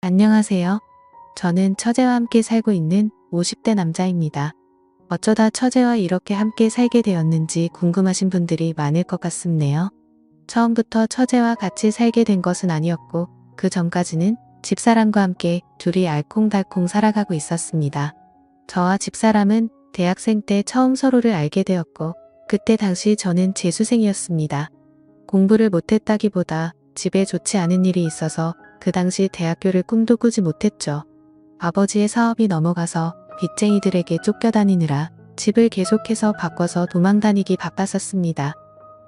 안녕하세요. 저는 처제와 함께 살고 있는 50대 남자입니다. 어쩌다 처제와 이렇게 함께 살게 되었는지 궁금하신 분들이 많을 것 같습네요. 처음부터 처제와 같이 살게 된 것은 아니었고 그 전까지는 집사람과 함께 둘이 알콩달콩 살아가고 있었습니다. 저와 집사람은 대학생 때 처음 서로를 알게 되었고 그때 당시 저는 재수생이었습니다. 공부를 못했다기보다 집에 좋지 않은 일이 있어서 그 당시 대학교를 꿈도 꾸지 못했죠. 아버지의 사업이 넘어가서 빚쟁이들에게 쫓겨다니느라 집을 계속해서 바꿔서 도망다니기 바빴었습니다.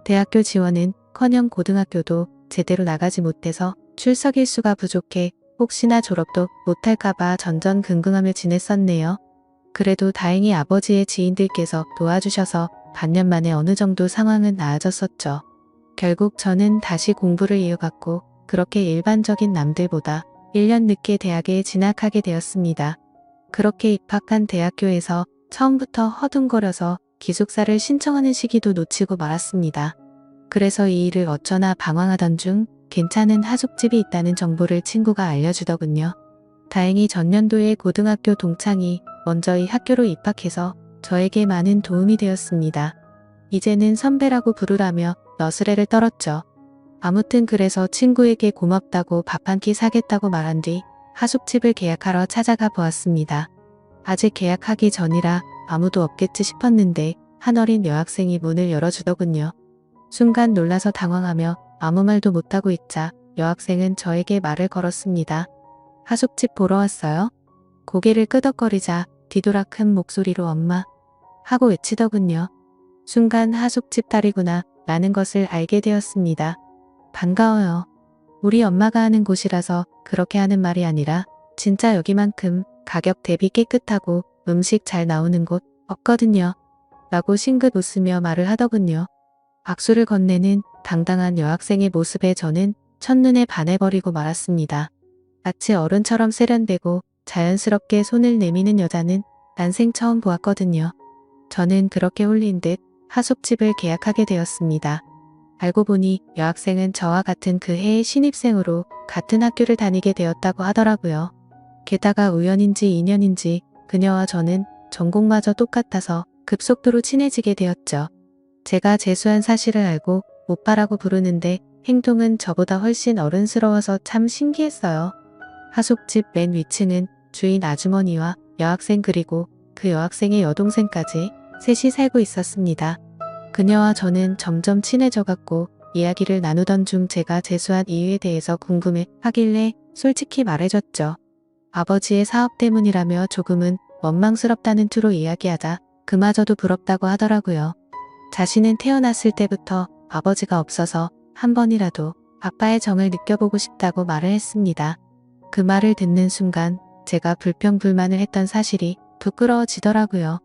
대학교 지원은 커녕 고등학교도 제대로 나가지 못해서 출석 일수가 부족해 혹시나 졸업도 못할까봐 전전긍긍하며 지냈었네요. 그래도 다행히 아버지의 지인들께서 도와주셔서 반년 만에 어느 정도 상황은 나아졌었죠. 결국 저는 다시 공부를 이어갔고 그렇게 일반적인 남들보다 1년 늦게 대학에 진학하게 되었습니다. 그렇게 입학한 대학교에서 처음부터 허둥거려서 기숙사를 신청하는 시기도 놓치고 말았습니다. 그래서 이 일을 어쩌나 방황하던 중 괜찮은 하숙집이 있다는 정보를 친구가 알려주더군요. 다행히 전년도에 고등학교 동창이 먼저 이 학교로 입학해서 저에게 많은 도움이 되었습니다. 이제는 선배라고 부르라며 너스레를 떨었죠. 아무튼 그래서 친구에게 고맙다고 밥 한 끼 사겠다고 말한 뒤 하숙집을 계약하러 찾아가 보았습니다. 아직 계약하기 전이라 아무도 없겠지 싶었는데 한 어린 여학생이 문을 열어주더군요. 순간 놀라서 당황하며 아무 말도 못하고 있자 여학생은 저에게 말을 걸었습니다. 하숙집 보러 왔어요? 고개를 끄덕거리자 뒤돌아 큰 목소리로 엄마 하고 외치더군요. 순간 하숙집 딸이구나 라는 것을 알게 되었습니다. 반가워요. 우리 엄마가 하는 곳이라서 그렇게 하는 말이 아니라 진짜 여기만큼 가격 대비 깨끗하고 음식 잘 나오는 곳 없거든요. 라고 싱긋 웃으며 말을 하더군요. 악수를 건네는 당당한 여학생의 모습에 저는 첫눈에 반해버리고 말았습니다. 마치 어른처럼 세련되고 자연스럽게 손을 내미는 여자는 난생 처음 보았거든요. 저는 그렇게 홀린 듯 하숙집을 계약하게 되었습니다. 알고 보니 여학생은 저와 같은 그 해의 신입생으로 같은 학교를 다니게 되었다고 하더라고요. 게다가 우연인지 인연인지 그녀와 저는 전공마저 똑같아서 급속도로 친해지게 되었죠. 제가 재수한 사실을 알고 오빠라고 부르는데 행동은 저보다 훨씬 어른스러워서 참 신기했어요. 하숙집 맨 위층은 주인 아주머니와 여학생 그리고 그 여학생의 여동생까지 셋이 살고 있었습니다. 그녀와 저는 점점 친해져갔고 이야기를 나누던 중 제가 재수한 이유에 대해서 궁금해 하길래 솔직히 말해줬죠. 아버지의 사업 때문이라며 조금은 원망스럽다는 투로 이야기하자 그마저도 부럽다고 하더라고요. 자신은 태어났을 때부터 아버지가 없어서 한 번이라도 아빠의 정을 느껴보고 싶다고 말을 했습니다. 그 말을 듣는 순간 제가 불평불만을 했던 사실이 부끄러워지더라고요.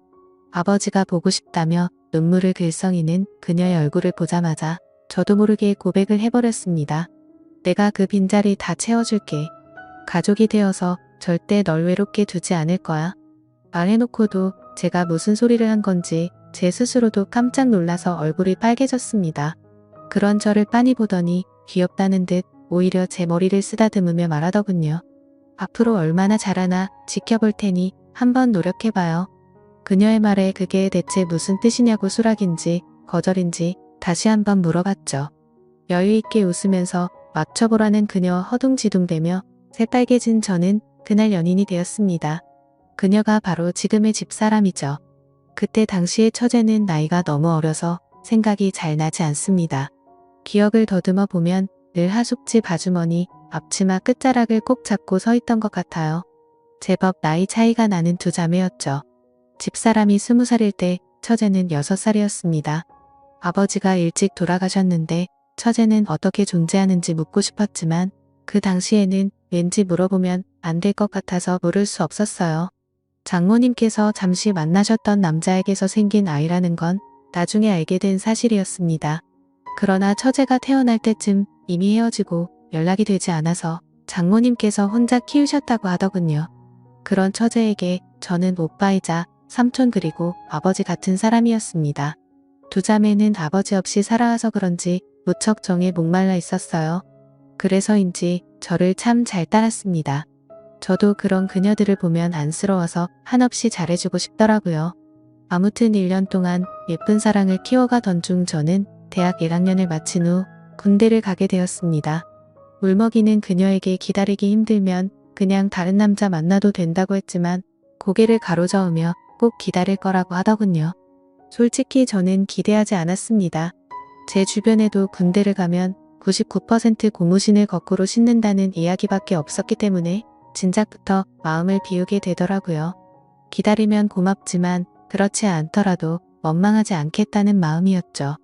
아버지가 보고 싶다며 눈물을 글썽이는 그녀의 얼굴을 보자마자 저도 모르게 고백을 해버렸습니다. 내가 그 빈자리 다 채워줄게. 가족이 되어서 절대 널 외롭게 두지 않을 거야. 말해놓고도 제가 무슨 소리를 한 건지 제 스스로도 깜짝 놀라서 얼굴이 빨개졌습니다. 그런 저를 빤히 보더니 귀엽다는 듯 오히려 제 머리를 쓰다듬으며 말하더군요. 앞으로 얼마나 잘하나 지켜볼 테니 한번 노력해봐요. 그녀의 말에 그게 대체 무슨 뜻이냐고 수락인지 거절인지 다시 한번 물어봤죠. 여유있게 웃으면서 맞춰보라는 그녀와 허둥지둥대며 새빨개진 저는 그날 연인이 되었습니다. 그녀가 바로 지금의 집사람이죠. 그때 당시의 처제는 나이가 너무 어려서 생각이 잘 나지 않습니다. 기억을 더듬어 보면 늘 하숙집 아주머니 앞치마 끝자락을 꼭 잡고 서 있던 것 같아요. 제법 나이 차이가 나는 두 자매였죠. 집사람이 20살일 때 처제는 6살이었습니다. 아버지가 일찍 돌아가셨는데 처제는 어떻게 존재하는지 묻고 싶었지만 그 당시에는 왠지 물어보면 안 될 것 같아서 물을 수 없었어요. 장모님께서 잠시 만나셨던 남자에게서 생긴 아이라는 건 나중에 알게 된 사실이었습니다. 그러나 처제가 태어날 때쯤 이미 헤어지고 연락이 되지 않아서 장모님께서 혼자 키우셨다고 하더군요. 그런 처제에게 저는 오빠이자 삼촌 그리고 아버지 같은 사람이었습니다. 두 자매는 아버지 없이 살아와서 그런지 무척 정에 목말라 있었어요. 그래서인지 저를 참 잘 따랐습니다. 저도 그런 그녀들을 보면 안쓰러워서 한없이 잘해주고 싶더라고요. 아무튼 1년 동안 예쁜 사랑을 키워가던 중 저는 대학 1학년을 마친 후 군대를 가게 되었습니다. 울먹이는 그녀에게 기다리기 힘들면 그냥 다른 남자 만나도 된다고 했지만 고개를 가로저으며 꼭 기다릴 거라고 하더군요. 솔직히 저는 기대하지 않았습니다. 제 주변에도 군대를 가면 99% 고무신을 거꾸로 신는다는 이야기밖에 없었기 때문에 진작부터 마음을 비우게 되더라고요. 기다리면 고맙지만 그렇지 않더라도 원망하지 않겠다는 마음이었죠.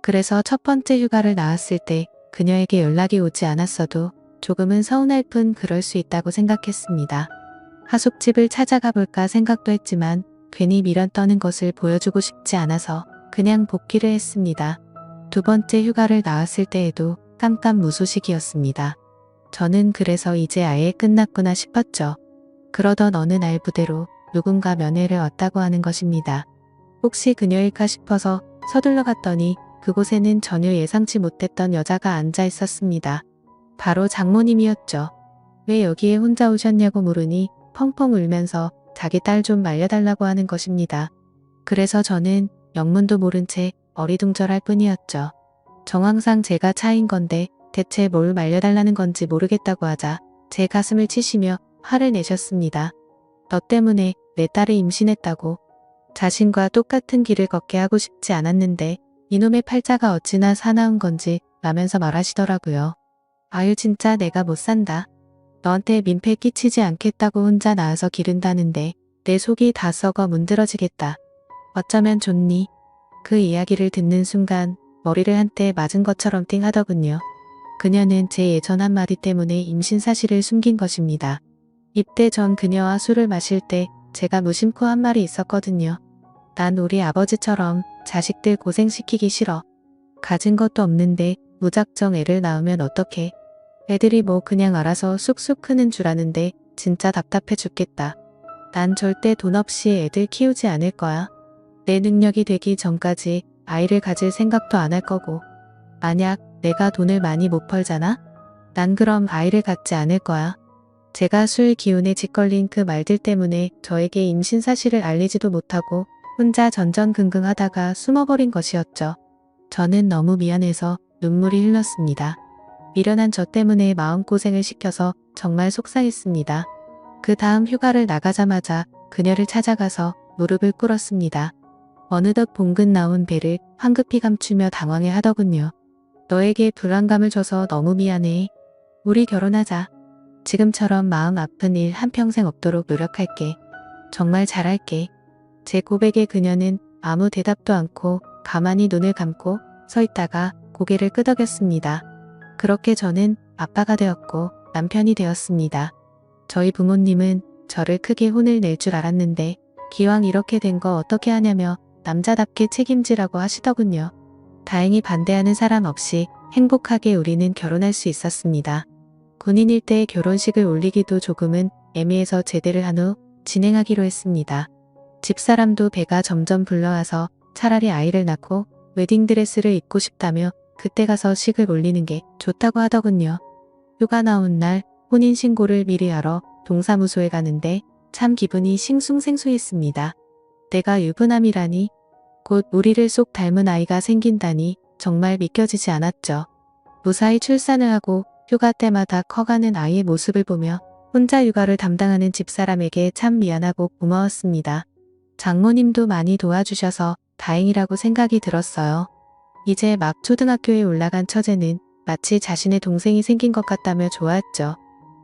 그래서 첫 번째 휴가를 나왔을 때 그녀에게 연락이 오지 않았어도 조금은 서운할 뿐 그럴 수 있다고 생각했습니다. 하숙집을 찾아가 볼까 생각도 했지만 괜히 미련 떠는 것을 보여주고 싶지 않아서 그냥 복귀를 했습니다. 두 번째 휴가를 나왔을 때에도 깜깜무소식이었습니다. 저는 그래서 이제 아예 끝났구나 싶었죠. 그러던 어느 날 부대로 누군가 면회를 왔다고 하는 것입니다. 혹시 그녀일까 싶어서 서둘러 갔더니 그곳에는 전혀 예상치 못했던 여자가 앉아 있었습니다. 바로 장모님이었죠. 왜 여기에 혼자 오셨냐고 물으니 펑펑 울면서 자기 딸 좀 말려달라고 하는 것입니다. 그래서 저는 영문도 모른 채 어리둥절할 뿐이었죠. 정황상 제가 차인 건데 대체 뭘 말려달라는 건지 모르겠다고 하자 제 가슴을 치시며 화를 내셨습니다. 너 때문에 내 딸이 임신했다고. 자신과 똑같은 길을 걷게 하고 싶지 않았는데 이놈의 팔자가 어찌나 사나운 건지 라면서 말하시더라고요. 아유 진짜 내가 못 산다. 너한테 민폐 끼치지 않겠다고 혼자 나와서 기른다는데 내 속이 다 썩어 문드러지겠다. 어쩌면 좋니? 그 이야기를 듣는 순간 머리를 한때 맞은 것처럼 띵하더군요. 그녀는 제 예전 한마디 때문에 임신 사실을 숨긴 것입니다. 입대 전 그녀와 술을 마실 때 제가 무심코 한 말이 있었거든요. 난 우리 아버지처럼 자식들 고생시키기 싫어. 가진 것도 없는데 무작정 애를 낳으면 어떡해. 애들이 뭐 그냥 알아서 쑥쑥 크는 줄 아는데 진짜 답답해 죽겠다. 난 절대 돈 없이 애들 키우지 않을 거야. 내 능력이 되기 전까지 아이를 가질 생각도 안 할 거고. 만약 내가 돈을 많이 못 벌잖아? 난 그럼 아이를 갖지 않을 거야. 제가 술 기운에 짓걸린 그 말들 때문에 저에게 임신 사실을 알리지도 못하고 혼자 전전긍긍 하다가 숨어버린 것이었죠. 저는 너무 미안해서 눈물이 흘렀습니다. 미련한 저 때문에 마음고생을 시켜서 정말 속상했습니다. 그 다음 휴가를 나가자마자 그녀를 찾아가서 무릎을 꿇었습니다. 어느덧 봉근 나온 배를 황급히 감추며 당황해 하더군요. 너에게 불안감을 줘서 너무 미안해. 우리 결혼하자. 지금처럼 마음 아픈 일 한평생 없도록 노력할게. 정말 잘할게. 제 고백에 그녀는 아무 대답도 않고 가만히 눈을 감고 서 있다가 고개를 끄덕였습니다. 그렇게 저는 아빠가 되었고 남편이 되었습니다. 저희 부모님은 저를 크게 혼을 낼 줄 알았는데 기왕 이렇게 된 거 어떻게 하냐며 남자답게 책임지라고 하시더군요. 다행히 반대하는 사람 없이 행복하게 우리는 결혼할 수 있었습니다. 군인일 때 결혼식을 올리기도 조금은 애매해서 제대를 한 후 진행하기로 했습니다. 집사람도 배가 점점 불러와서 차라리 아이를 낳고 웨딩드레스를 입고 싶다며 그때 가서 식을 올리는 게 좋다고 하더군요. 휴가 나온 날 혼인신고를 미리 하러 동사무소에 가는데 참 기분이 싱숭생숭했습니다. 내가 유부남이라니, 곧 우리를 쏙 닮은 아이가 생긴다니 정말 믿겨지지 않았죠. 무사히 출산을 하고 휴가 때마다 커가는 아이의 모습을 보며 혼자 육아를 담당하는 집사람에게 참 미안하고 고마웠습니다. 장모님도 많이 도와주셔서 다행이라고 생각이 들었어요. 이제 막 초등학교에 올라간 처제는 마치 자신의 동생이 생긴 것 같다며 좋아했죠.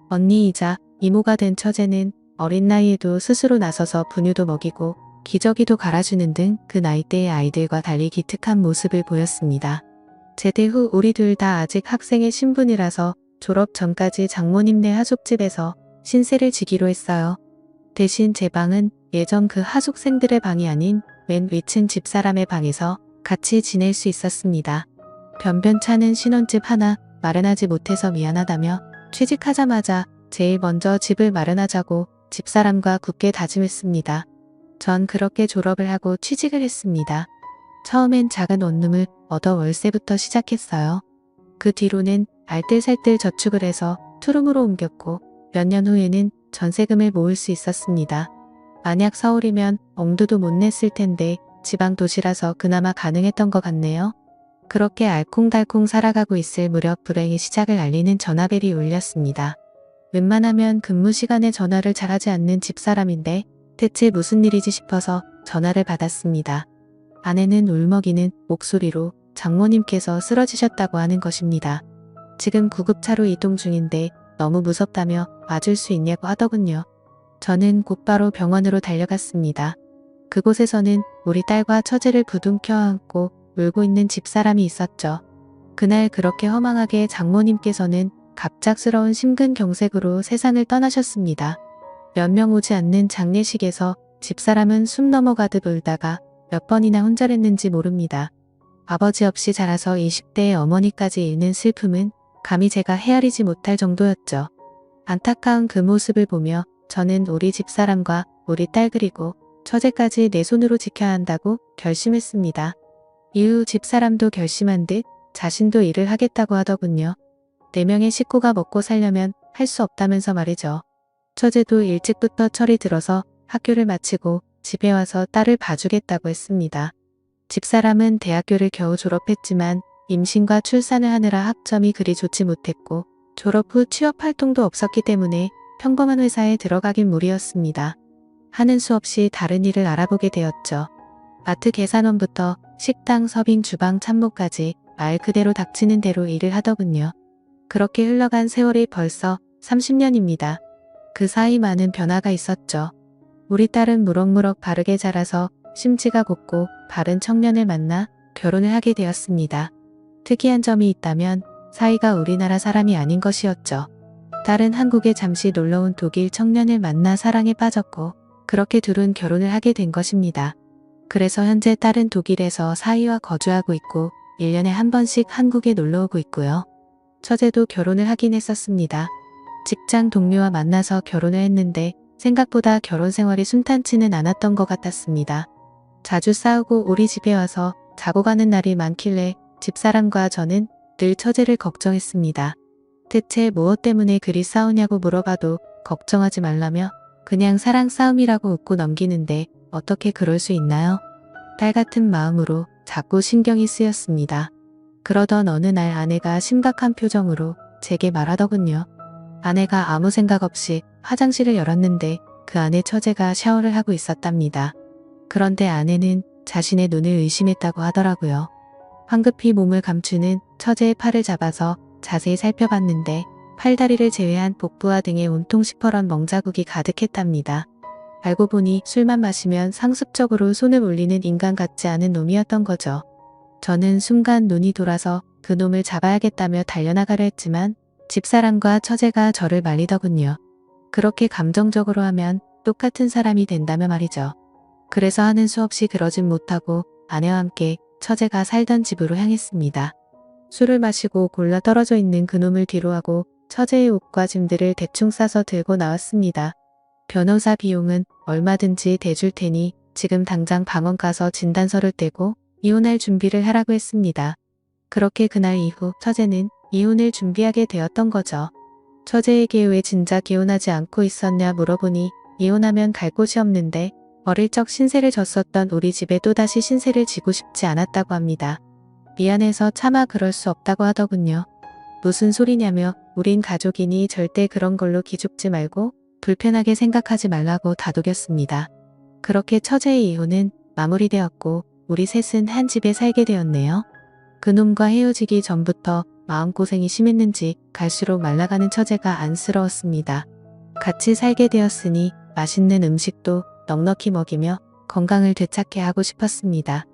언니이자 이모가 된 처제는 어린 나이에도 스스로 나서서 분유도 먹이고 기저귀도 갈아주는 등 그 나이대의 아이들과 달리 기특한 모습을 보였습니다. 제대 후 우리 둘 다 아직 학생의 신분이라서 졸업 전까지 장모님네 하숙집에서 신세를 지기로 했어요. 대신 제 방은 예전 그 하숙생들의 방이 아닌 맨 위층 집사람의 방에서 같이 지낼 수 있었습니다. 변변찮은 신혼집 하나 마련하지 못해서 미안하다며 취직하자마자 제일 먼저 집을 마련하자고 집사람과 굳게 다짐했습니다. 전 그렇게 졸업을 하고 취직을 했습니다. 처음엔 작은 원룸을 얻어 월세부터 시작했어요. 그 뒤로는 알뜰살뜰 저축을 해서 투룸으로 옮겼고 몇 년 후에는 전세금을 모을 수 있었습니다. 만약 서울이면 엄두도 못 냈을 텐데 지방 도시라서 그나마 가능했던 것 같네요. 그렇게 알콩달콩 살아가고 있을 무렵 불행의 시작을 알리는 전화벨이 울렸습니다. 웬만하면 근무 시간에 전화를 잘하지 않는 집사람인데 대체 무슨 일이지 싶어서 전화를 받았습니다. 아내는 울먹이는 목소리로 장모님께서 쓰러지셨다고 하는 것입니다. 지금 구급차로 이동 중인데 너무 무섭다며 와줄 수 있냐고 하더군요. 저는 곧바로 병원으로 달려갔습니다. 그곳에서는 우리 딸과 처제를 부둥켜 안고 울고 있는 집사람이 있었죠. 그날 그렇게 허망하게 장모님께서는 갑작스러운 심근경색으로 세상을 떠나셨습니다. 몇 명 오지 않는 장례식에서 집사람은 숨 넘어가듯 울다가 몇 번이나 혼절했는지 모릅니다. 아버지 없이 자라서 20대의 어머니까지 잃는 슬픔은 감히 제가 헤아리지 못할 정도였죠. 안타까운 그 모습을 보며 저는 우리 집사람과 우리 딸 그리고 처제까지 내 손으로 지켜야 한다고 결심했습니다. 이후 집사람도 결심한 듯 자신도 일을 하겠다고 하더군요. 4명의 식구가 먹고 살려면 할 수 없다면서 말이죠. 처제도 일찍부터 철이 들어서 학교를 마치고 집에 와서 딸을 봐주겠다고 했습니다. 집사람은 대학교를 겨우 졸업했지만 임신과 출산을 하느라 학점이 그리 좋지 못했고 졸업 후 취업 활동도 없었기 때문에 평범한 회사에 들어가긴 무리였습니다. 하는 수 없이 다른 일을 알아보게 되었죠. 마트 계산원부터 식당, 서빙, 주방, 참모까지 말 그대로 닥치는 대로 일을 하더군요. 그렇게 흘러간 세월이 벌써 30년입니다. 그 사이 많은 변화가 있었죠. 우리 딸은 무럭무럭 바르게 자라서 심지가 곱고 바른 청년을 만나 결혼을 하게 되었습니다. 특이한 점이 있다면 사이가 우리나라 사람이 아닌 것이었죠. 딸은 한국에 잠시 놀러온 독일 청년을 만나 사랑에 빠졌고 그렇게 둘은 결혼을 하게 된 것입니다. 그래서 현재 딸은 독일에서 사위와 거주하고 있고 1년에 한 번씩 한국에 놀러오고 있고요. 처제도 결혼을 하긴 했었습니다. 직장 동료와 만나서 결혼을 했는데 생각보다 결혼 생활이 순탄치는 않았던 것 같았습니다. 자주 싸우고 우리 집에 와서 자고 가는 날이 많길래 집사람과 저는 늘 처제를 걱정했습니다. 대체 무엇 때문에 그리 싸우냐고 물어봐도 걱정하지 말라며 그냥 사랑 싸움이라고 웃고 넘기는데 어떻게 그럴 수 있나요? 딸 같은 마음으로 자꾸 신경이 쓰였습니다. 그러던 어느 날 아내가 심각한 표정으로 제게 말하더군요. 아내가 아무 생각 없이 화장실을 열었는데 그 안에 처제가 샤워를 하고 있었답니다. 그런데 아내는 자신의 눈을 의심했다고 하더라고요. 황급히 몸을 감추는 처제의 팔을 잡아서 자세히 살펴봤는데 팔다리를 제외한 복부와 등에 온통 시퍼런 멍자국이 가득했답니다. 알고 보니 술만 마시면 상습적으로 손을 올리는 인간 같지 않은 놈이었던 거죠. 저는 순간 눈이 돌아서 그 놈을 잡아야겠다며 달려나가려 했지만 집사람과 처제가 저를 말리더군요. 그렇게 감정적으로 하면 똑같은 사람이 된다며 말이죠. 그래서 하는 수 없이 그러진 못하고 아내와 함께 처제가 살던 집으로 향했습니다. 술을 마시고 골라 떨어져 있는 그놈을 뒤로하고 처제의 옷과 짐들을 대충 싸서 들고 나왔습니다. 변호사 비용은 얼마든지 대줄 테니 지금 당장 병원 가서 진단서를 떼고 이혼할 준비를 하라고 했습니다. 그렇게 그날 이후 처제는 이혼을 준비하게 되었던 거죠. 처제에게 왜 진작 이혼하지 않고 있었냐 물어보니 이혼하면 갈 곳이 없는데 어릴 적 신세를 졌었던 우리 집에 또다시 신세를 지고 싶지 않았다고 합니다. 미안해서 차마 그럴 수 없다고 하더군요. 무슨 소리냐며 우린 가족이니 절대 그런 걸로 기죽지 말고 불편하게 생각하지 말라고 다독였습니다. 그렇게 처제의 이혼은 마무리되었고 우리 셋은 한 집에 살게 되었네요. 그놈과 헤어지기 전부터 마음고생이 심했는지 갈수록 말라가는 처제가 안쓰러웠습니다. 같이 살게 되었으니 맛있는 음식도 넉넉히 먹이며 건강을 되찾게 하고 싶었습니다.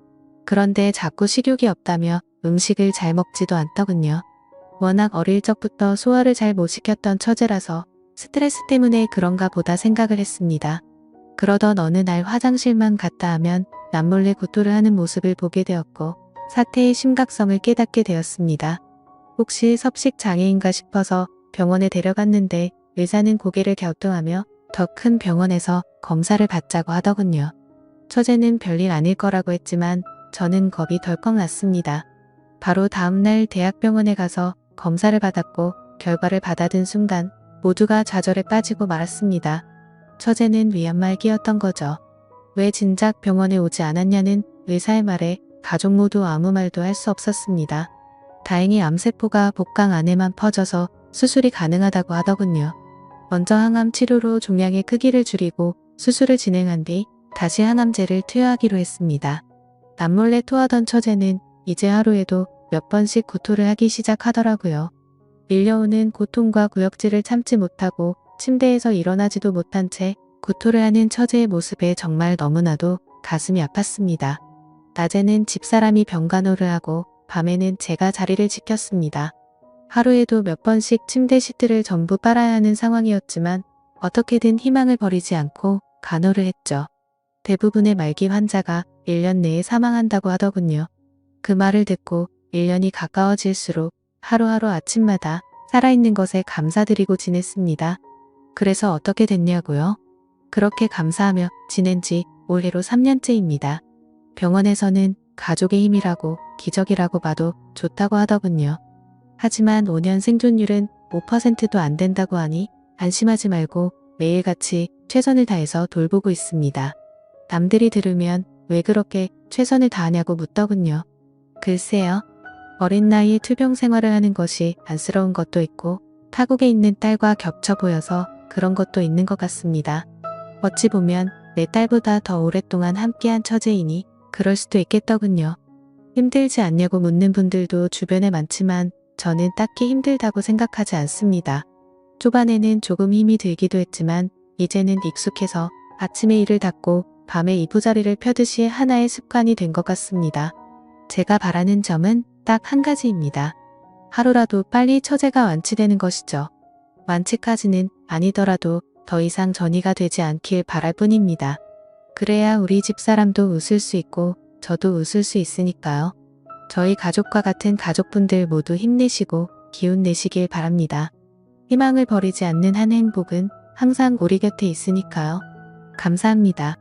그런데 자꾸 식욕이 없다며 음식을 잘 먹지도 않더군요. 워낙 어릴 적부터 소화를 잘 못 시켰던 처제라서 스트레스 때문에 그런가 보다 생각을 했습니다. 그러던 어느 날 화장실만 갔다 하면 남몰래 구토를 하는 모습을 보게 되었고 사태의 심각성을 깨닫게 되었습니다. 혹시 섭식 장애인가 싶어서 병원에 데려갔는데 의사는 고개를 갸우뚱하며 더 큰 병원에서 검사를 받자고 하더군요. 처제는 별일 아닐 거라고 했지만 저는 겁이 덜컥 났습니다. 바로 다음날 대학병원에 가서 검사를 받았고 결과를 받아든 순간 모두가 좌절에 빠지고 말았습니다. 처제는 위안말 끼었던 거죠. 왜 진작 병원에 오지 않았냐는 의사의 말에 가족 모두 아무 말도 할 수 없었습니다. 다행히 암세포가 복강 안에만 퍼져서 수술이 가능하다고 하더군요. 먼저 항암 치료로 종양의 크기를 줄이고 수술을 진행한 뒤 다시 항암제를 투여하기로 했습니다. 남몰래 토하던 처제는 이제 하루에도 몇 번씩 구토를 하기 시작하더라고요. 밀려오는 고통과 구역질을 참지 못하고 침대에서 일어나지도 못한 채 구토를 하는 처제의 모습에 정말 너무나도 가슴이 아팠습니다. 낮에는 집사람이 병간호를 하고 밤에는 제가 자리를 지켰습니다. 하루에도 몇 번씩 침대 시트를 전부 빨아야 하는 상황이었지만 어떻게든 희망을 버리지 않고 간호를 했죠. 대부분의 말기 환자가 1년 내에 사망한다고 하더군요. 그 말을 듣고 1년이 가까워질수록 하루하루 아침마다 살아있는 것에 감사드리고 지냈습니다. 그래서 어떻게 됐냐고요? 그렇게 감사하며 지낸 지 올해로 3년째입니다. 병원에서는 가족의 힘이라고 기적이라고 봐도 좋다고 하더군요. 하지만 5년 생존율은 5%도 안 된다고 하니 안심하지 말고 매일같이 최선을 다해서 돌보고 있습니다. 남들이 들으면 왜 그렇게 최선을 다하냐고 묻더군요. 글쎄요. 어린 나이에 투병 생활을 하는 것이 안쓰러운 것도 있고 타국에 있는 딸과 겹쳐 보여서 그런 것도 있는 것 같습니다. 어찌 보면 내 딸보다 더 오랫동안 함께한 처제이니 그럴 수도 있겠더군요. 힘들지 않냐고 묻는 분들도 주변에 많지만 저는 딱히 힘들다고 생각하지 않습니다. 초반에는 조금 힘이 들기도 했지만 이제는 익숙해서 아침에 이를 닫고 밤에 이부자리를 펴듯이 하나의 습관이 된 것 같습니다. 제가 바라는 점은 딱 한 가지입니다. 하루라도 빨리 처제가 완치되는 것이죠. 완치까지는 아니더라도 더 이상 전이가 되지 않길 바랄 뿐입니다. 그래야 우리 집사람도 웃을 수 있고 저도 웃을 수 있으니까요. 저희 가족과 같은 가족분들 모두 힘내시고 기운 내시길 바랍니다. 희망을 버리지 않는 한 행복은 항상 우리 곁에 있으니까요. 감사합니다.